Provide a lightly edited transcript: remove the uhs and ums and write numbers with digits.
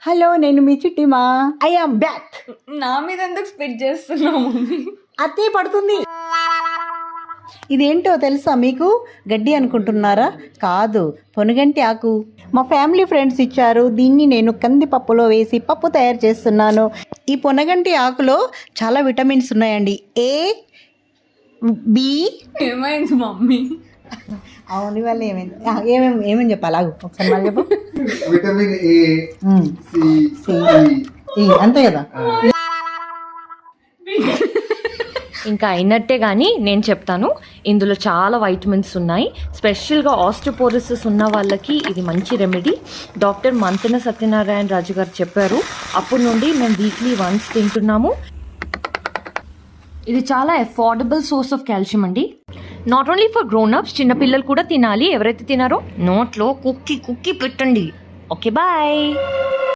Hello, నేను మీ Chittima. I am back. నా మీద ఎందుకు స్పిట్ చేస్తున్నావు మమ్మీ? అత్తే పడుతుంది. ఇదేంటో తెలుసా మీకు? గడ్డి అనుకుంటున్నారా? కాదు, పొనుగంటి ఆకు. మా ఫ్యామిలీ ఫ్రెండ్స్ ఇచ్చారు. దీన్ని నేను కందిపప్పులో వేసి పప్పు తయారు చేస్తున్నాను. ఈ పొనగంటి ఆకులో చాలా విటమిన్స్ ఉన్నాయండి. ఏ, బి. ఏమైంది మమ్మీ? అవును, ఇవాళ ఏమైంది? ఏమేమి చెప్పాలి? ఆగు, ఒకసారి మళ్ళీ చెప్పు. విటమిన్ ఏ, సి, ఈ అంతే కదా. ఇంకా అయినట్టే కానీ నేను చెప్తాను, ఇందులో చాలా వైటమిన్స్ ఉన్నాయి. స్పెషల్గా ఆస్టియోపోరోసిస్ ఉన్న వాళ్ళకి ఇది మంచి రెమెడీ. డాక్టర్ మంతెన సత్యనారాయణ రాజు గారు చెప్పారు. అప్పటి నుండి మేము వీక్లీ వన్స్ తింటున్నాము. ఇది చాలా అఫోర్డబుల్ సోర్స్ ఆఫ్ కాల్షియం అండి. నాట్ ఓన్లీ ఫర్ గ్రోన్-అప్స్, చిన్నపిల్లలు కూడా తినాలి. ఎవరైతే తినారో నోట్లో కుక్కి పెట్టండి. Okay, bye.